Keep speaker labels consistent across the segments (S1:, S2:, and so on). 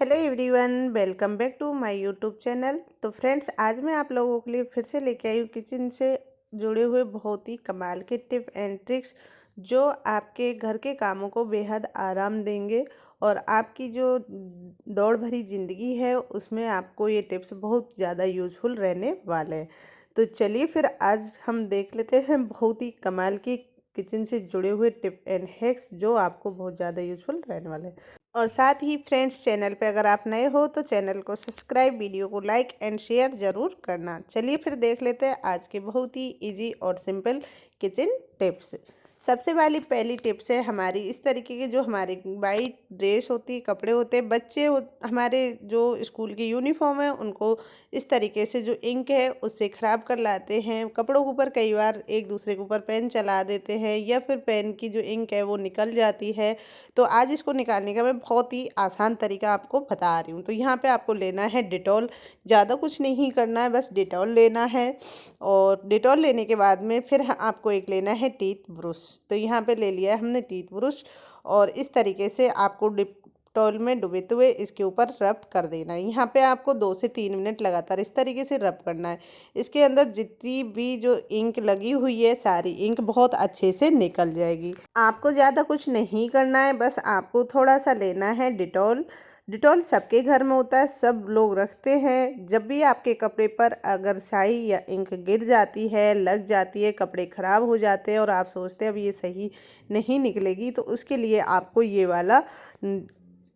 S1: Hello everyone, welcome back to my YouTube channel. तो friends, आज मैं आप लोगों के लिए फिर से लेके आई हूँ किचन से जुड़े हुए बहुत ही कमाल के टिप एंड ट्रिक्स जो आपके घर के कामों को बेहद आराम देंगे और आपकी जो दौड़ भरी ज़िंदगी है उसमें आपको ये टिप्स बहुत ज़्यादा यूज़फुल रहने वाले हैं। तो चलिए फिर आज हम देख लेते हैं बहुत ही कमाल की किचन से जुड़े हुए टिप एंड हैक्स जो आपको बहुत ज़्यादा यूज़फुल रहने वाले हैं। और साथ ही फ्रेंड्स, चैनल पे अगर आप नए हो तो चैनल को सब्सक्राइब, वीडियो को लाइक एंड शेयर ज़रूर करना। चलिए फिर देख लेते हैं आज के बहुत ही इजी और सिंपल किचन टिप्स। सबसे वाली पहली टिप्स है हमारी इस तरीके के जो हमारी वाइट ड्रेस होती, कपड़े होते, हमारे जो स्कूल की यूनिफॉर्म है उनको इस तरीके से जो इंक है उससे ख़राब कर लाते हैं। कपड़ों के ऊपर कई बार एक दूसरे के ऊपर पेन चला देते हैं या फिर पेन की जो इंक है वो निकल जाती है। तो आज इसको निकालने का मैं बहुत ही आसान तरीका आपको बता रही हूँ। तो यहाँ पे आपको लेना है डिटॉल। ज़्यादा कुछ नहीं करना है, बस डिटॉल लेना है। और डिटॉल लेने के बाद में फिर आपको एक लेना है टीथ ब्रश। तो यहाँ पे ले लिया है हमने टीथ ब्रश और इस तरीके से आपको डिटॉल में डुबोते हुए इसके ऊपर रब कर देना है। यहाँ पे आपको 2 से 3 मिनट लगातार इस तरीके से रब करना है। इसके अंदर जितनी भी जो इंक लगी हुई है सारी इंक बहुत अच्छे से निकल जाएगी। आपको ज़्यादा कुछ नहीं करना है, बस आपको थोड़ा सा लेना है डिटॉल। डिटॉल सबके घर में होता है, सब लोग रखते हैं। जब भी आपके कपड़े पर अगर स्याही या इंक गिर जाती है, लग जाती है, कपड़े ख़राब हो जाते हैं और आप सोचते हैं अब ये सही नहीं निकलेगी, तो उसके लिए आपको ये वाला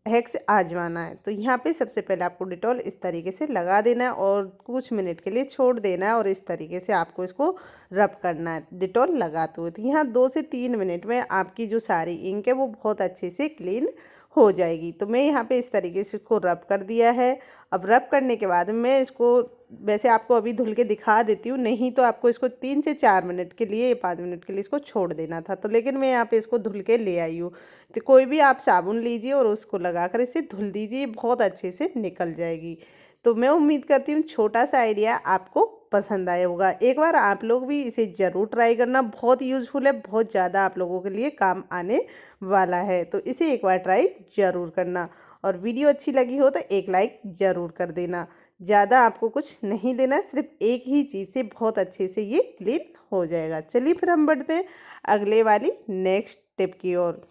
S1: हैक्स आजमाना है। तो यहाँ पे सबसे पहले आपको डिटॉल इस तरीके से लगा देना है और कुछ मिनट के लिए छोड़ देना है और इस तरीके से आपको इसको रब करना है डिटॉल लगाते हुए। तो यहाँ 2 से 3 मिनट में आपकी जो सारी इंक है वो बहुत अच्छे से क्लीन हो जाएगी। तो मैं यहाँ पे इस तरीके से इसको रब कर दिया है। अब रब करने के बाद मैं इसको वैसे आपको अभी धुल के दिखा देती हूँ, नहीं तो आपको इसको 3 से 4 मिनट के लिए, 5 मिनट के लिए इसको छोड़ देना था। तो लेकिन मैं यहाँ पे इसको धुल के ले आई हूँ। तो कोई भी आप साबुन लीजिए और उसको लगाकर इसे धुल दीजिए, बहुत अच्छे से निकल जाएगी। तो मैं उम्मीद करती हूँ छोटा सा आइडिया आपको पसंद आया होगा। एक बार आप लोग भी इसे ज़रूर ट्राई करना, बहुत यूज़फुल है, बहुत ज़्यादा आप लोगों के लिए काम आने वाला है। तो इसे एक बार ट्राई ज़रूर करना और वीडियो अच्छी लगी हो तो एक लाइक ज़रूर कर देना। ज़्यादा आपको कुछ नहीं लेना, सिर्फ एक ही चीज़ से बहुत अच्छे से ये क्लीन हो जाएगा। चलिए फिर हम बढ़ते हैं अगले वाली नेक्स्ट टिप की ओर।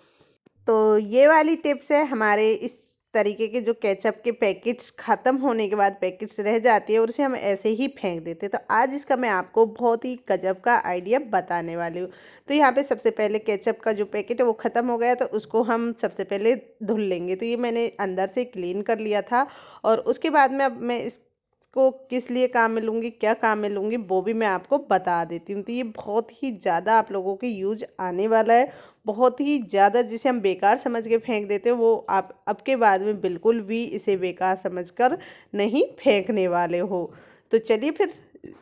S1: तो ये वाली टिप्स है हमारे इस तरीके के जो केचप के पैकेट्स ख़त्म होने के बाद पैकेट्स रह जाती है और उसे हम ऐसे ही फेंक देते हैं। तो आज इसका मैं आपको बहुत ही गजब का आइडिया बताने वाली हूँ। तो यहाँ पे सबसे पहले केचप का जो पैकेट है वो ख़त्म हो गया, तो उसको हम सबसे पहले धुल लेंगे। तो ये मैंने अंदर से क्लीन कर लिया था और उसके बाद में अब मैं इसको किस लिए काम में लूँगी, क्या काम में लूँगी, वो भी मैं आपको बता देती हूँ। तो ये बहुत ही ज़्यादा आप लोगों के यूज आने वाला है, बहुत ही ज़्यादा। जिसे हम बेकार समझ के फेंक देते हैं वो आप अब के बाद में बिल्कुल भी इसे बेकार समझकर नहीं फेंकने वाले हो। तो चलिए फिर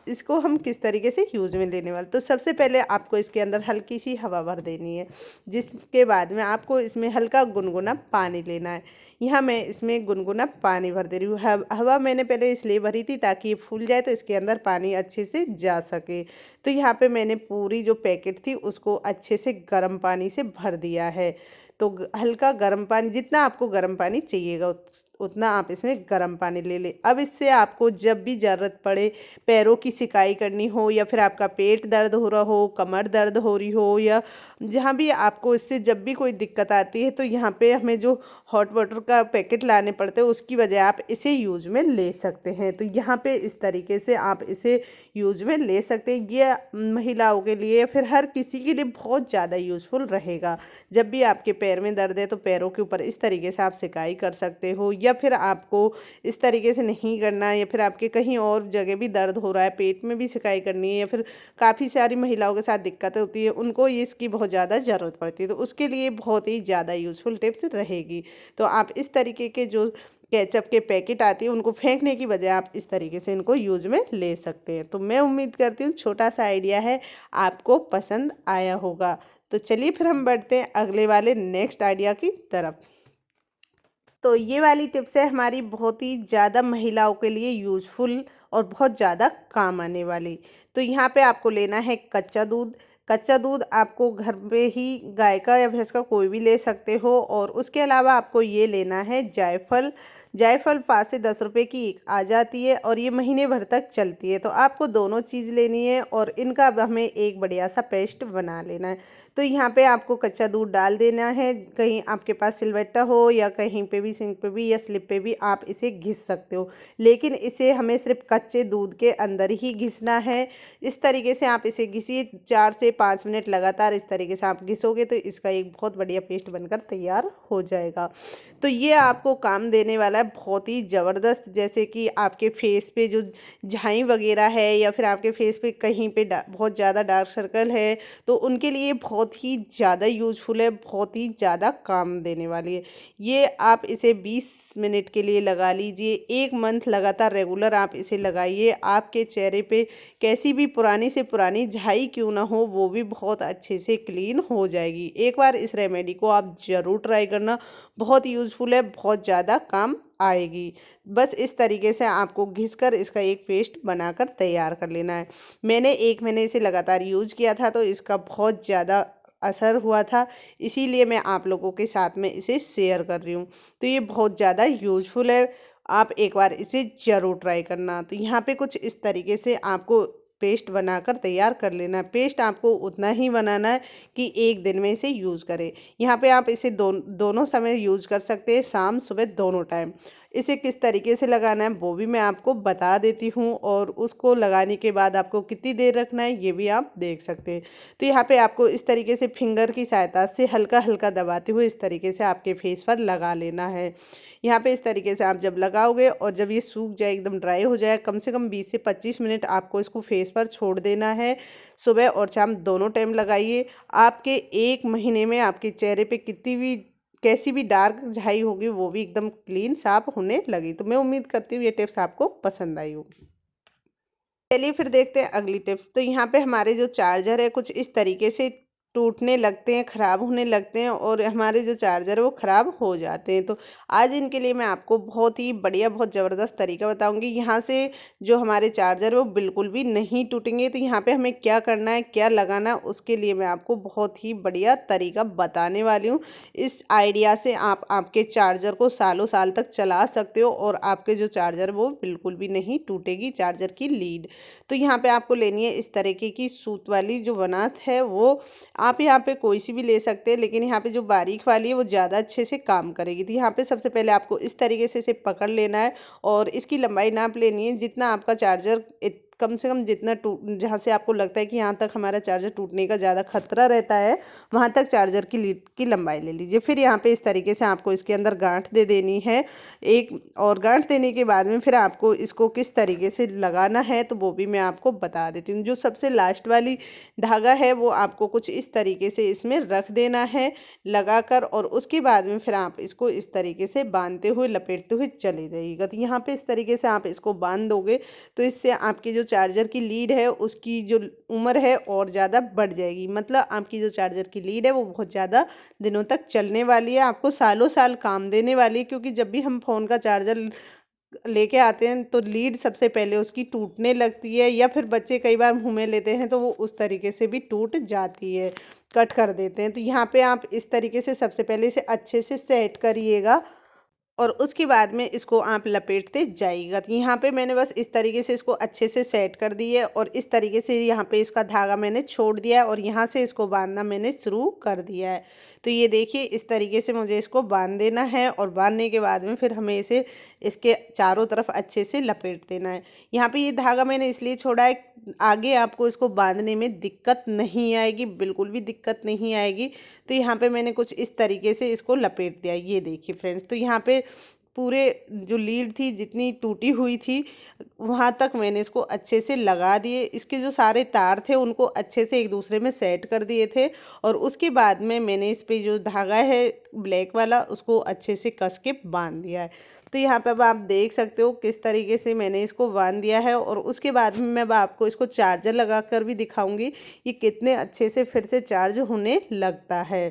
S1: इसको हम किस तरीके से यूज़ में लेने वाले। तो सबसे पहले आपको इसके अंदर हल्की सी हवा भर देनी है, जिसके बाद में आपको इसमें हल्का गुनगुना पानी लेना है। यहाँ मैं इसमें गुनगुना पानी भर दे रही हूँ। हवा मैंने पहले इसलिए भरी थी ताकि ये फूल जाए तो इसके अंदर पानी अच्छे से जा सके। तो यहाँ पे मैंने पूरी जो पैकेट थी उसको अच्छे से गर्म पानी से भर दिया है। तो हल्का गर्म पानी, जितना आपको गर्म पानी चाहिएगा उतना आप इसमें गर्म पानी ले लें। अब इससे आपको जब भी ज़रूरत पड़े, पैरों की सिकाई करनी हो या फिर आपका पेट दर्द हो रहा हो, कमर दर्द हो रही हो, या जहाँ भी आपको इससे जब भी कोई दिक्कत आती है, तो यहाँ पे हमें जो हॉट वाटर का पैकेट लाने पड़ते हैं उसकी वजह आप इसे यूज़ में ले सकते हैं। तो यहाँ पे इस तरीके से आप इसे यूज़ में ले सकते हैं। ये महिलाओं के लिए या फिर हर किसी के लिए बहुत ज़्यादा यूज़फुल रहेगा। जब भी आपके पैर में दर्द है तो पैरों के ऊपर इस तरीके से आप सिकाई कर सकते हो, या फिर आपको इस तरीके से नहीं करना है या फिर आपके कहीं और जगह भी दर्द हो रहा है, पेट में भी सिकाई करनी है, या फिर काफ़ी सारी महिलाओं के साथ दिक्कतें होती है, उनको इसकी बहुत ज़्यादा ज़रूरत पड़ती है, तो उसके लिए बहुत ही ज़्यादा यूज़फुल टिप्स रहेगी। तो आप इस तरीके के जो केचप के पैकेट आती है उनको फेंकने की बजाय आप इस तरीके से इनको यूज में ले सकते हैं। तो मैं उम्मीद करती हूँ छोटा सा आइडिया है आपको पसंद आया होगा। तो चलिए फिर हम बढ़ते हैं अगले वाले नेक्स्ट आइडिया की तरफ। तो ये वाली टिप्स है हमारी बहुत ही ज़्यादा महिलाओं के लिए यूज़फुल और बहुत ज़्यादा काम आने वाली। तो यहाँ पे आपको लेना है कच्चा दूध। कच्चा दूध आपको घर पे ही गाय का या भैंस का कोई भी ले सकते हो। और उसके अलावा आपको ये लेना है जायफल। जायफल 5 से 10 रुपए की आ जाती है और ये महीने भर तक चलती है। तो आपको दोनों चीज़ लेनी है और इनका अब हमें एक बढ़िया सा पेस्ट बना लेना है। तो यहाँ पे आपको कच्चा दूध डाल देना है, कहीं आपके पास सिलबट्टा हो या कहीं पे भी सिंक पे भी या स्लिप पे भी आप इसे घिस सकते हो, लेकिन इसे हमें सिर्फ कच्चे दूध के अंदर ही घिसना है। इस तरीके से आप इसे घिसिए 4 से 5 मिनट लगातार। इस तरीके से आप घिसोगे तो इसका एक बहुत बढ़िया पेस्ट बनकर तैयार हो जाएगा। तो ये आपको काम देने वाला है बहुत ही ज़बरदस्त। जैसे कि आपके फेस पे जो झाई वगैरह है या फिर आपके फेस पे कहीं पे बहुत ज़्यादा डार्क सर्कल है, तो उनके लिए बहुत ही ज़्यादा यूज़फुल है, बहुत ही ज़्यादा काम देने वाली है। ये आप इसे 20 मिनट के लिए लगा लीजिए, 1 मंथ लगातार रेगुलर आप इसे लगाइए। आपके चेहरे पे कैसी भी पुरानी से पुरानी झाई क्यों ना हो, वो भी बहुत अच्छे से क्लीन हो जाएगी। एक बार इस रेमेडी को आप ज़रूर ट्राई करना, बहुत यूज़फुल है, बहुत ज़्यादा काम आएगी। बस इस तरीके से आपको घिसकर इसका एक पेस्ट बनाकर तैयार कर लेना है। मैंने 1 महीने से लगातार यूज़ किया था तो इसका बहुत ज़्यादा असर हुआ था, इसीलिए मैं आप लोगों के साथ में इसे शेयर कर रही हूँ। तो ये बहुत ज़्यादा यूज़फुल है, आप एक बार इसे ज़रूर ट्राई करना। तो यहाँ पे कुछ इस तरीके से आपको पेस्ट बनाकर तैयार कर लेना है। पेस्ट आपको उतना ही बनाना है कि 1 दिन में इसे यूज़ करें। यहाँ पे आप इसे दोनों समय यूज़ कर सकते हैं, शाम सुबह दोनों टाइम। इसे किस तरीके से लगाना है वो भी मैं आपको बता देती हूँ, और उसको लगाने के बाद आपको कितनी देर रखना है ये भी आप देख सकते हैं। तो यहाँ पे आपको इस तरीके से फिंगर की सहायता से हल्का हल्का दबाते हुए इस तरीके से आपके फेस पर लगा लेना है। यहाँ पे इस तरीके से आप जब लगाओगे और जब ये सूख जाए, एकदम ड्राई हो जाए, कम से कम 20 से 25 मिनट आपको इसको फेस पर छोड़ देना है। सुबह और शाम दोनों टाइम लगाइए। आपके 1 महीने में आपके चेहरे पे कितनी भी कैसी भी डार्क झाई होगी वो भी एकदम क्लीन साफ होने लगी। तो मैं उम्मीद करती हूँ ये टिप्स आपको पसंद आई होगी। चलिए फिर देखते हैं अगली टिप्स। तो यहाँ पे हमारे जो चार्जर है कुछ इस तरीके से टूटने लगते हैं, ख़राब होने लगते हैं और हमारे जो चार्जर है वो ख़राब हो जाते हैं। तो आज इनके लिए मैं आपको बहुत ही बढ़िया, बहुत ज़बरदस्त तरीका बताऊंगी। यहाँ से जो हमारे चार्जर है वो बिल्कुल भी नहीं टूटेंगे। तो यहाँ पे हमें क्या करना है, क्या लगाना है, उसके लिए मैं आपको बहुत ही बढ़िया तरीका बताने वाली हूँ। इस आइडिया से आप आपके चार्जर को सालों साल तक चला सकते हो और आपके जो चार्जर वो बिल्कुल भी नहीं टूटेगी, चार्जर की लीड। तो यहाँ पे आपको लेनी है इस तरीके की सूत वाली जो बनात है, वो आप यहाँ पे कोई सी भी ले सकते हैं, लेकिन यहाँ पे जो बारीक वाली है वो ज़्यादा अच्छे से काम करेगी। तो यहाँ पे सबसे पहले आपको इस तरीके से इसे पकड़ लेना है और इसकी लंबाई नाप लेनी है, जितना आपका चार्जर कम से कम जितना जहाँ से आपको लगता है कि यहाँ तक हमारा चार्जर टूटने का ज़्यादा खतरा रहता है, वहाँ तक चार्जर की लीड की लंबाई ले लीजिए। फिर यहाँ पे इस तरीके से आपको इसके अंदर गांठ दे देनी है एक, और गांठ देने के बाद में फिर आपको इसको किस तरीके से लगाना है तो वो भी मैं आपको बता देती हूँ। जो सबसे लास्ट वाली धागा है वो आपको कुछ इस तरीके से इसमें रख देना है लगाकर, और उसके बाद में फिर आप इसको इस तरीके से बांधते हुए लपेटते हुए चले जाइएगा। तो यहाँ पे इस तरीके से आप इसको बांध दोगे तो इससे आपकी जो चार्जर की लीड है उसकी जो उम्र है और ज़्यादा बढ़ जाएगी। मतलब आपकी जो चार्जर की लीड है वो बहुत ज़्यादा दिनों तक चलने वाली है, आपको सालों साल काम देने वाली है। क्योंकि जब भी हम फ़ोन का चार्जर लेके आते हैं तो लीड सबसे पहले उसकी टूटने लगती है, या फिर बच्चे कई बार मुँह में लेते हैं तो वो उस तरीके से भी टूट जाती है, कट कर देते हैं। तो यहाँ पे आप इस तरीके से सबसे पहले इसे अच्छे से सेट करिएगा और उसके बाद में इसको आप लपेटते जाइएगा। तो यहाँ पे मैंने बस इस तरीके से इसको अच्छे से सेट कर दी है और इस तरीके से यहाँ पे इसका धागा मैंने छोड़ दिया है और यहाँ से इसको बांधना मैंने शुरू कर दिया है। तो ये देखिए इस तरीके से मुझे इसको बांध देना है और बांधने के बाद में फिर हमें इसे इसके चारों तरफ अच्छे से लपेट देना है। यहाँ पे ये धागा मैंने इसलिए छोड़ा है, आगे आपको इसको बांधने में दिक्कत नहीं आएगी, बिल्कुल भी दिक्कत नहीं आएगी। तो यहाँ पे मैंने कुछ इस तरीके से इसको लपेट दिया। ये देखिए फ्रेंड्स, तो यहाँ पे पूरे जो लीड थी जितनी टूटी हुई थी वहाँ तक मैंने इसको अच्छे से लगा दिए। इसके जो सारे तार थे उनको अच्छे से एक दूसरे में सेट कर दिए थे और उसके बाद में मैंने इस पे जो धागा है ब्लैक वाला उसको अच्छे से कस के बांध दिया है। तो यहाँ पे अब आप देख सकते हो किस तरीके से मैंने इसको बांध दिया है और उसके बाद में मैं अब आपको इसको चार्जर लगा कर भी दिखाऊंगी ये कितने अच्छे से फिर से चार्ज होने लगता है।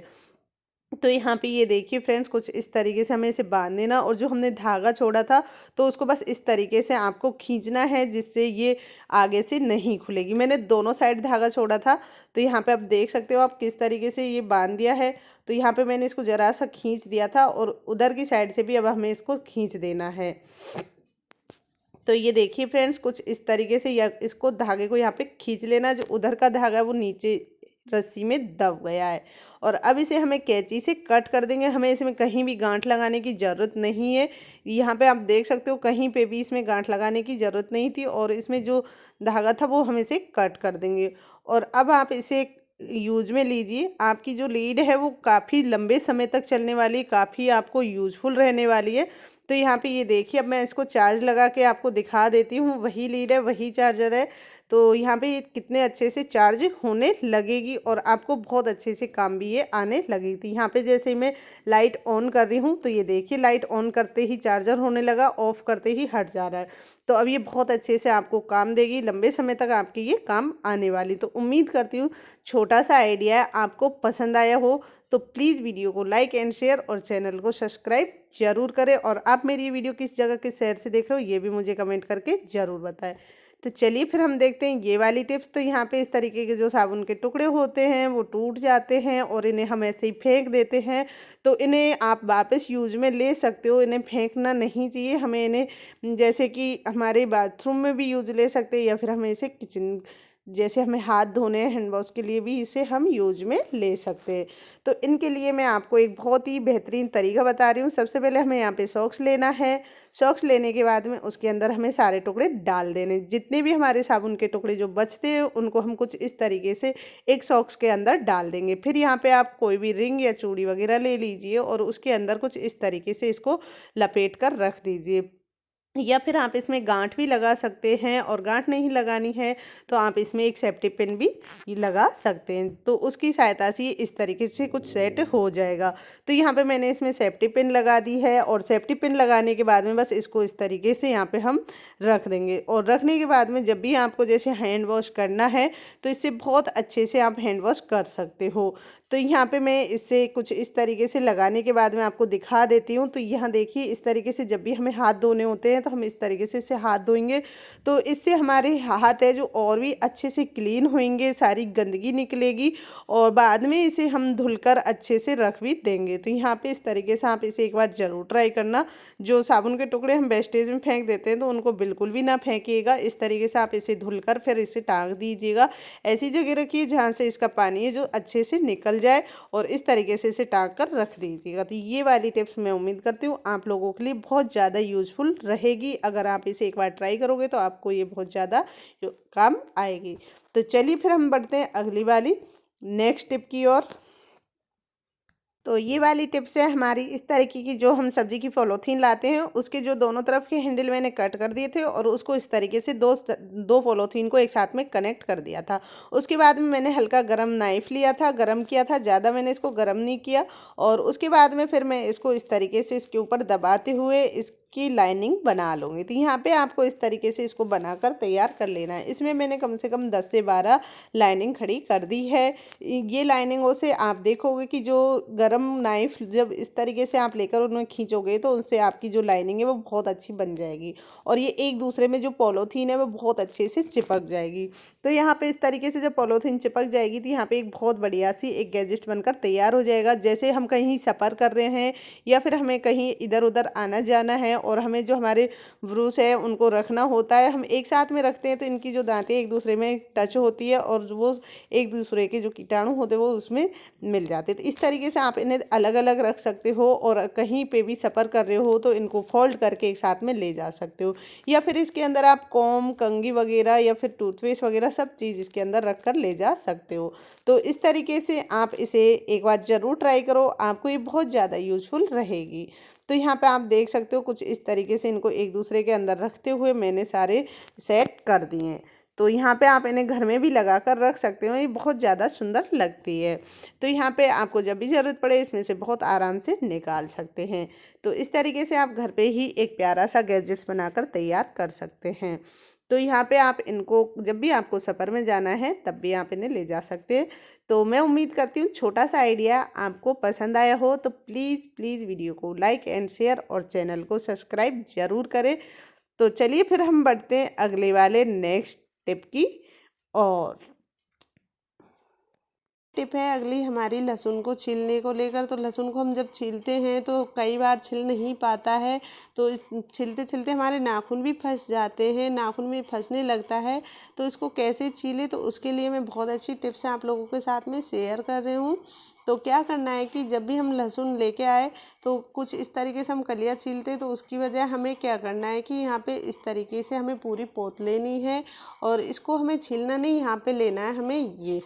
S1: तो यहाँ पे ये देखिए फ्रेंड्स, कुछ इस तरीके से हमें इसे बांध देना, और जो हमने धागा छोड़ा था तो उसको बस इस तरीके से आपको खींचना है, जिससे ये आगे से नहीं खुलेगी। मैंने दोनों साइड धागा छोड़ा था, तो यहाँ पे आप देख सकते हो आप किस तरीके से ये बांध दिया है। तो यहाँ पे मैंने इसको ज़रा सा खींच दिया था, और उधर की साइड से भी अब हमें इसको खींच देना है। तो ये देखिए फ्रेंड्स, कुछ इस तरीके से या इसको धागे को यहाँ पे खींच लेना, जो उधर का धागा है वो नीचे रस्सी में दब गया है। और अब इसे हमें कैंची से कट कर देंगे। हमें इसमें कहीं भी गांठ लगाने की ज़रूरत नहीं है। यहाँ पे आप देख सकते हो कहीं पे भी इसमें गांठ लगाने की ज़रूरत नहीं थी, और इसमें जो धागा था वो हम इसे कट कर देंगे। और अब आप इसे यूज में लीजिए। आपकी जो लीड है वो काफ़ी लंबे समय तक चलने वाली, काफ़ी आपको यूजफुल रहने वाली है। तो यहाँ पे ये देखिए, अब मैं इसको चार्ज लगा के आपको दिखा देती हूँ। वही लीड है, वही चार्जर है। तो यहाँ पे ये कितने अच्छे से चार्ज होने लगेगी, और आपको बहुत अच्छे से काम भी ये आने लगेगी। तो यहाँ पे जैसे मैं लाइट ऑन कर रही हूँ, तो ये देखिए लाइट ऑन करते ही चार्जर होने लगा, ऑफ करते ही हट जा रहा है। तो अब ये बहुत अच्छे से आपको काम देगी, लंबे समय तक आपकी ये काम आने वाली। तो उम्मीद करती हूँ छोटा सा आइडिया है आपको पसंद आया हो। तो प्लीज़ वीडियो को लाइक एंड शेयर, और चैनल को सब्सक्राइब ज़रूर करें। और आप मेरी ये वीडियो किस जगह किस शहर से देख रहे हो ये भी मुझे कमेंट करके ज़रूर बताएं। तो चलिए फिर हम देखते हैं ये वाली टिप्स। तो यहाँ पे इस तरीके के जो साबुन के टुकड़े होते हैं वो टूट जाते हैं, और इन्हें हम ऐसे ही फेंक देते हैं। तो इन्हें आप वापस यूज में ले सकते हो, इन्हें फेंकना नहीं चाहिए। हमें इन्हें जैसे कि हमारे बाथरूम में भी यूज ले सकते हैं, या फिर हमें इसे किचन जैसे हमें हाथ धोने हैं हैंड वॉश के लिए भी इसे हम यूज में ले सकते हैं। तो इनके लिए मैं आपको एक बहुत ही बेहतरीन तरीका बता रही हूँ। सबसे पहले हमें यहाँ पे सॉक्स लेना है। सॉक्स लेने के बाद में उसके अंदर हमें सारे टुकड़े डाल देने। जितने भी हमारे साबुन के टुकड़े जो बचते हैं उनको हम कुछ इस तरीके से एक सॉक्स के अंदर डाल देंगे। फिर यहाँ पे आप कोई भी रिंग या चूड़ी वगैरह ले लीजिए, और उसके अंदर कुछ इस तरीके से इसको लपेट कर रख दीजिए। या फिर आप इसमें गांठ भी लगा सकते हैं, और गांठ नहीं लगानी है तो आप इसमें एक सेफ्टी पिन भी लगा सकते हैं। तो उसकी सहायता से इस तरीके से कुछ सेट हो जाएगा। तो यहाँ पे मैंने इसमें सेफ्टी पिन लगा दी है, और सेफ्टी पिन लगाने के बाद में बस इसको इस तरीके से यहाँ पे हम रख देंगे। और रखने के बाद में जब भी आपको जैसे हैंड वॉश करना है तो इससे बहुत अच्छे से आप हैंड वॉश कर सकते हो। तो यहाँ पे मैं इससे कुछ इस तरीके से लगाने के बाद में आपको दिखा देती हूँ। तो यहाँ देखिए इस तरीके से जब भी हमें हाथ धोने होते हैं तो हम इस तरीके से इससे हाथ धोएंगे, तो इससे हमारे हाथ है जो और भी अच्छे से क्लीन होंगे, सारी गंदगी निकलेगी, और बाद में इसे हम धुलकर अच्छे से रख भी देंगे। तो यहाँ पे इस तरीके से आप इसे एक बार ज़रूर ट्राई करना। जो साबुन के टुकड़े हम वेस्टेज में फेंक देते हैं तो उनको बिल्कुल भी ना फेंकिएगा। इस तरीके से आप इसे धुलकर फिर इसे टाँग दीजिएगा। ऐसी जगह रखिए जहाँ से इसका पानी है जो अच्छे से निकल जाए, और इस तरीके से इसे टाँग कर रख दीजिएगा। तो ये वाली टिप्स मैं उम्मीद करती हूँ आप लोगों के लिए बहुत ज़्यादा यूज़फुल रहेगी। अगर आप इसे एक बार ट्राई करोगे तो आपको ये बहुत ज़्यादा काम आएगी। तो चलिए फिर हम बढ़ते हैं अगली वाली नेक्स्ट टिप की ओर। तो ये वाली टिप्स है हमारी इस तरीके की, जो हम सब्जी की पॉलीथीन लाते हैं उसके जो दोनों तरफ के हैंडल मैंने कट कर दिए थे, और उसको इस तरीके से दो पॉलीथीन को एक साथ में कनेक्ट कर दिया था। उसके बाद में मैंने हल्का गरम नाइफ लिया था, गरम किया था, ज़्यादा मैंने इसको गरम नहीं किया। और उसके बाद में फिर मैं इसको इस तरीके से इसके ऊपर दबाते हुए की लाइनिंग बना लूँगी। तो यहाँ पे आपको इस तरीके से इसको बनाकर तैयार कर लेना है। इसमें मैंने कम से कम 10 से 12 लाइनिंग खड़ी कर दी है। ये लाइनिंगों से आप देखोगे कि जो गरम नाइफ जब इस तरीके से आप लेकर उन्हें खींचोगे तो उनसे आपकी जो लाइनिंग है वो बहुत अच्छी बन जाएगी, और ये एक दूसरे में जो पॉलीथीन है वो बहुत अच्छे से चिपक जाएगी। तो यहाँ पे इस तरीके से जब पॉलीथीन चिपक जाएगी तो यहाँ पे एक बहुत बढ़िया सी एक गैजेट बनकर तैयार हो जाएगा। जैसे हम कहीं सफ़र कर रहे हैं, या फिर हमें कहीं इधर उधर आना जाना है, और हमें जो हमारे ब्रूश है उनको रखना होता है, हम एक साथ में रखते हैं तो इनकी जो दांतें एक दूसरे में टच होती है, और वो एक दूसरे के जो कीटाणु होते हैं वो उसमें मिल जाते हैं। तो इस तरीके से आप इन्हें अलग अलग रख सकते हो, और कहीं पे भी सफ़र कर रहे हो तो इनको फोल्ड करके एक साथ में ले जा सकते हो। या फिर इसके अंदर आप कॉम कंघी वगैरह या फिर टूथपेस्ट वगैरह सब चीज़ इसके अंदर रख कर ले जा सकते हो। तो इस तरीके से आप इसे एक बार ज़रूर ट्राई करो, आपको ये बहुत ज़्यादा यूज़फुल रहेगी। तो यहाँ पे आप देख सकते हो कुछ इस तरीके से इनको एक दूसरे के अंदर रखते हुए मैंने सारे सेट कर दिए हैं। तो यहाँ पे आप इन्हें घर में भी लगा कर रख सकते हो, ये बहुत ज़्यादा सुंदर लगती है। तो यहाँ पे आपको जब भी ज़रूरत पड़े इसमें से बहुत आराम से निकाल सकते हैं। तो इस तरीके से आप घर पे ही एक प्यारा सा गैजेट्स बनाकर तैयार कर सकते हैं। तो यहाँ पे आप इनको जब भी आपको सफ़र में जाना है तब भी आप इन्हें ले जा सकते हैं। तो मैं उम्मीद करती हूँ छोटा सा आइडिया आपको पसंद आया हो। तो प्लीज़ प्लीज़ वीडियो को लाइक एंड शेयर और चैनल को सब्सक्राइब ज़रूर करें। तो चलिए फिर हम बढ़ते हैं अगले वाले नेक्स्ट टिप की और टिप है अगली हमारी लहसुन को छीलने को लेकर। तो लहसुन को हम जब छीलते हैं तो कई बार छिल नहीं पाता है, तो छिलते छिलते हमारे नाखून भी फंस जाते हैं, नाखून में फंसने लगता है। तो इसको कैसे छीलें, तो उसके लिए मैं बहुत अच्छी टिप्स आप लोगों के साथ में शेयर कर रही हूँ। तो क्या करना है कि जब भी हम लहसुन लेके आए तो कुछ इस तरीके से हम कलियाँ छीलते हैं, तो उसकी वजह हमें क्या करना है कि यहाँ पे इस तरीके से हमें पूरी पोत लेनी है और इसको हमें छीलना नहीं, यहाँ पे लेना है हमें ये।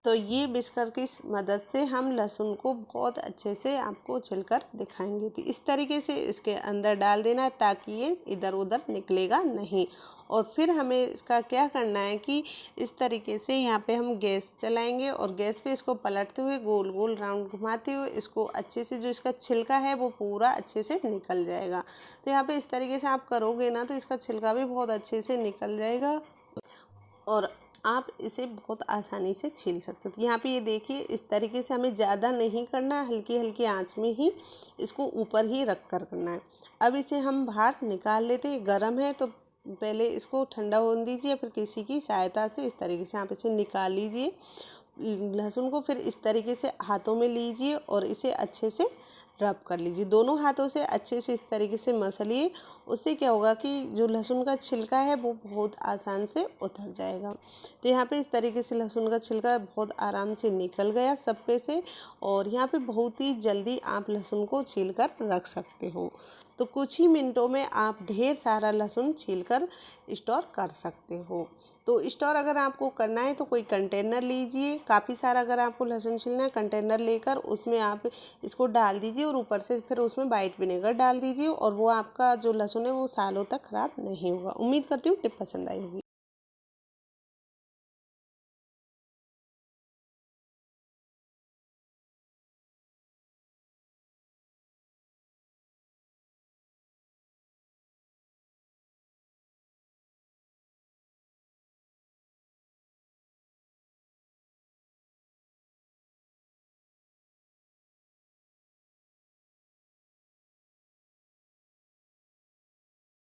S1: तो ये बिस्कर की मदद से हम लहसुन को बहुत अच्छे से आपको छिलकर दिखाएंगे। तो इस तरीके से इसके अंदर डाल देना है ताकि ये इधर उधर निकलेगा नहीं। और फिर हमें इसका क्या करना है कि इस तरीके से यहाँ पे हम गैस चलाएंगे और गैस पे इसको पलटते हुए गोल गोल राउंड घुमाते हुए इसको अच्छे से जो इसका छिलका है वो पूरा अच्छे से निकल जाएगा। तो यहाँ पे इस तरीके से आप करोगे ना तो इसका छिलका भी बहुत अच्छे से निकल जाएगा और आप इसे बहुत आसानी से छील सकते हो। तो यहाँ पे ये देखिए इस तरीके से हमें ज़्यादा नहीं करना, हल्की हल्की आंच में ही इसको ऊपर ही रख कर करना है। अब इसे हम बाहर निकाल लेते हैं। गर्म है तो पहले इसको ठंडा होने दीजिए, फिर किसी की सहायता से इस तरीके से आप इसे निकाल लीजिए लहसुन को। फिर इस तरीके से हाथों में लीजिए और इसे अच्छे से रब कर लीजिए, दोनों हाथों से अच्छे से इस तरीके से मसलिए। उससे क्या होगा कि जो लहसुन का छिलका है वो बहुत आसान से उतर जाएगा। तो यहाँ पे इस तरीके से लहसुन का छिलका बहुत आराम से निकल गया सब पे से और यहाँ पे बहुत ही जल्दी आप लहसुन को छील कर रख सकते हो। तो कुछ ही मिनटों में आप ढेर सारा लहसुन छील कर स्टोर कर सकते हो। तो स्टोर अगर आपको करना है तो कोई कंटेनर लीजिए, काफ़ी सारा अगर आपको लहसुन छीलना है कंटेनर लेकर उसमें आप इसको डाल दीजिए और ऊपर से फिर उसमें वाइट विनेगर डाल दीजिए और वो आपका जो लहसुन है वो सालों तक ख़राब नहीं होगा। उम्मीद करती हूँ टिप पसंद आई होगी।